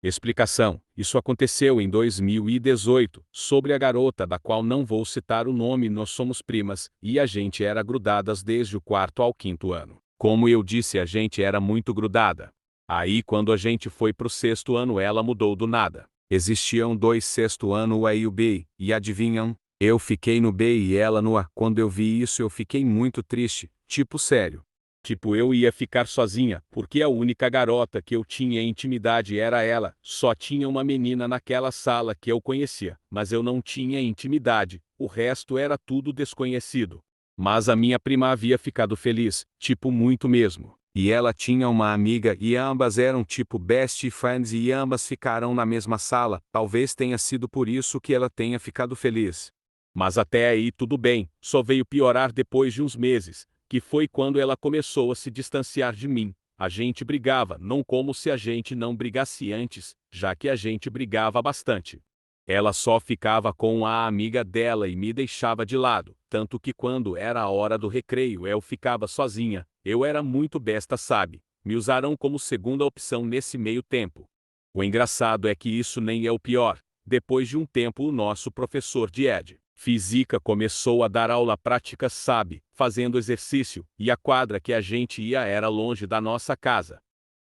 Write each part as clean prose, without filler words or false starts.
Explicação: isso aconteceu em 2018, sobre a garota da qual não vou citar o nome. Nós somos primas, e a gente era grudadas desde o quarto ao quinto ano. Como eu disse, a gente era muito grudada. Aí quando a gente foi pro sexto ano ela mudou do nada. Existiam dois sexto ano, o A e o B, e adivinham? Eu fiquei no B e ela no A. Quando eu vi isso eu fiquei muito triste, tipo sério. Tipo, eu ia ficar sozinha, porque a única garota que eu tinha intimidade era ela. Só tinha uma menina naquela sala que eu conhecia, mas eu não tinha intimidade, o resto era tudo desconhecido. Mas a minha prima havia ficado feliz, tipo muito mesmo. E ela tinha uma amiga e ambas eram tipo best friends e ambas ficaram na mesma sala. Talvez tenha sido por isso que ela tenha ficado feliz. Mas até aí tudo bem, só veio piorar depois de uns meses, que foi quando ela começou a se distanciar de mim. A gente brigava, não como se a gente não brigasse antes, já que a gente brigava bastante. Ela só ficava com a amiga dela e me deixava de lado, tanto que quando era a hora do recreio eu ficava sozinha. Eu era muito besta, sabe? Me usaram como segunda opção nesse meio tempo. O engraçado é que isso nem é o pior. Depois de um tempo o nosso professor de física começou a dar aula prática, sabe, fazendo exercício, e a quadra que a gente ia era longe da nossa casa.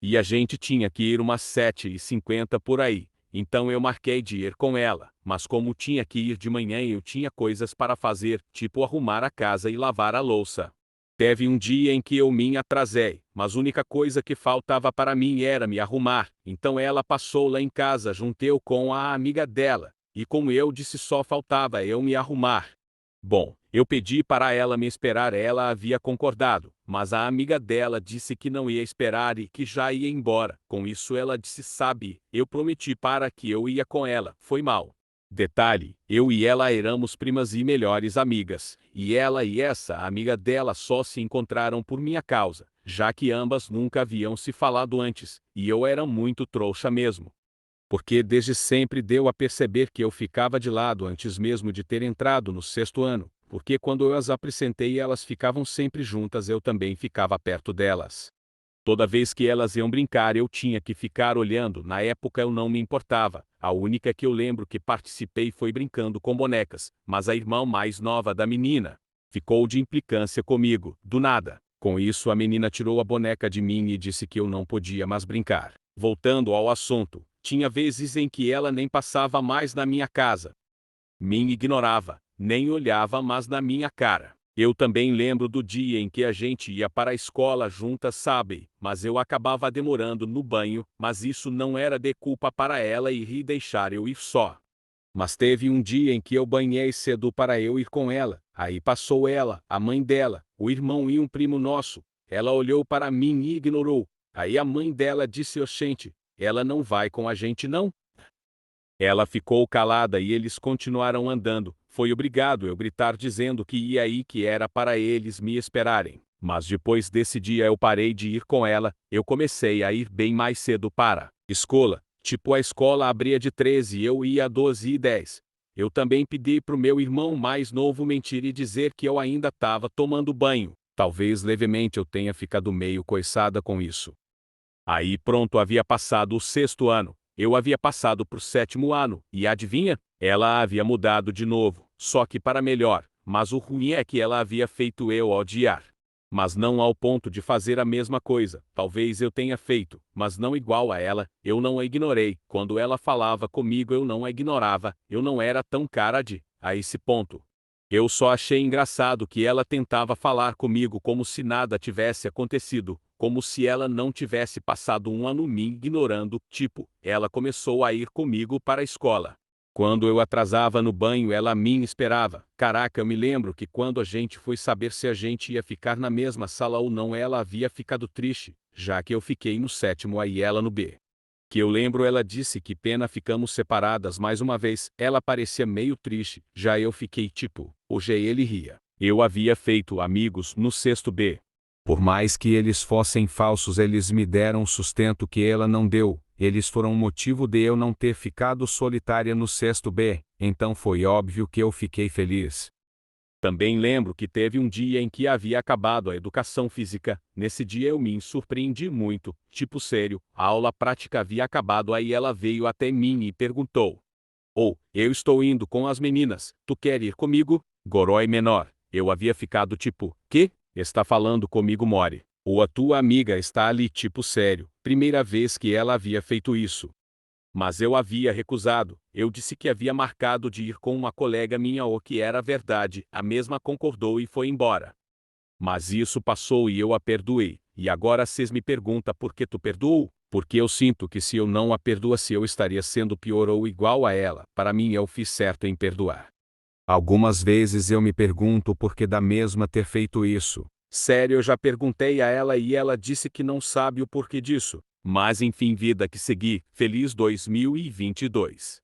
E a gente tinha que ir umas 7h50 por aí. Então eu marquei de ir com ela, mas como tinha que ir de manhã e eu tinha coisas para fazer, tipo arrumar a casa e lavar a louça. Teve um dia em que eu me atrasei, mas a única coisa que faltava para mim era me arrumar, então ela passou lá em casa junto eu com a amiga dela, e como eu disse só faltava eu me arrumar. Bom, eu pedi para ela me esperar, ela havia concordado, mas a amiga dela disse que não ia esperar e que já ia embora. Com isso ela disse, sabe, eu prometi para que eu ia com ela, foi mal. Detalhe, eu e ela éramos primas e melhores amigas, e ela e essa amiga dela só se encontraram por minha causa, já que ambas nunca haviam se falado antes, e eu era muito trouxa mesmo. Porque desde sempre deu a perceber que eu ficava de lado antes mesmo de ter entrado no sexto ano, porque quando eu as apresentei elas ficavam sempre juntas, eu também ficava perto delas. Toda vez que elas iam brincar eu tinha que ficar olhando. Na época eu não me importava, a única que eu lembro que participei foi brincando com bonecas, mas a irmã mais nova da menina ficou de implicância comigo, do nada. Com isso a menina tirou a boneca de mim e disse que eu não podia mais brincar. Voltando ao assunto, tinha vezes em que ela nem passava mais na minha casa. Me ignorava, nem olhava mais na minha cara. Eu também lembro do dia em que a gente ia para a escola juntas, sabe? Mas eu acabava demorando no banho, mas isso não era de culpa para ela ir e deixar eu ir só. Mas teve um dia em que eu banhei cedo para eu ir com ela. Aí passou ela, a mãe dela, o irmão e um primo nosso. Ela olhou para mim e ignorou. Aí a mãe dela disse, oxente, ela não vai com a gente não? Ela ficou calada e eles continuaram andando. Foi obrigado eu gritar dizendo que ia aí, que era para eles me esperarem. Mas depois desse dia eu parei de ir com ela, eu comecei a ir bem mais cedo para escola. Tipo, a escola abria de 13 e eu ia a 12h10. Eu também pedi pro meu irmão mais novo mentir e dizer que eu ainda estava tomando banho. Talvez levemente eu tenha ficado meio coiçada com isso. Aí pronto, havia passado o sexto ano. Eu havia passado pro sétimo ano, e adivinha? Ela havia mudado de novo, só que para melhor, mas o ruim é que ela havia feito eu odiar. Mas não ao ponto de fazer a mesma coisa, talvez eu tenha feito, mas não igual a ela. Eu não a ignorei, quando ela falava comigo eu não a ignorava, eu não era tão cara de, a esse ponto. Eu só achei engraçado que ela tentava falar comigo como se nada tivesse acontecido, como se ela não tivesse passado um ano me ignorando, tipo, ela começou a ir comigo para a escola. Quando eu atrasava no banho ela me esperava. Caraca, eu me lembro que quando a gente foi saber se a gente ia ficar na mesma sala ou não ela havia ficado triste, já que eu fiquei no sétimo A e ela no B. Que eu lembro ela disse que pena ficamos separadas mais uma vez, ela parecia meio triste, já eu fiquei tipo, hoje ele ria. Eu havia feito amigos no sexto B. Por mais que eles fossem falsos eles me deram o sustento que ela não deu, eles foram o motivo de eu não ter ficado solitária no sexto B, então foi óbvio que eu fiquei feliz. Também lembro que teve um dia em que havia acabado a educação física. Nesse dia eu me surpreendi muito, tipo sério, a aula prática havia acabado aí ela veio até mim e perguntou: eu estou indo com as meninas, tu quer ir comigo? Gorói menor. Eu havia ficado tipo, que? Está falando comigo Mori. Ou a tua amiga está ali tipo sério, primeira vez que ela havia feito isso. Mas eu havia recusado, eu disse que havia marcado de ir com uma colega minha o que era verdade, a mesma concordou e foi embora. Mas isso passou e eu a perdoei, e agora cês me pergunta por que tu perdoou? Porque eu sinto que se eu não a perdoasse eu estaria sendo pior ou igual a ela, para mim eu fiz certo em perdoar. Algumas vezes eu me pergunto por que da mesma ter feito isso. Sério, eu já perguntei a ela e ela disse que não sabe o porquê disso. Mas enfim, vida que segui, feliz 2022.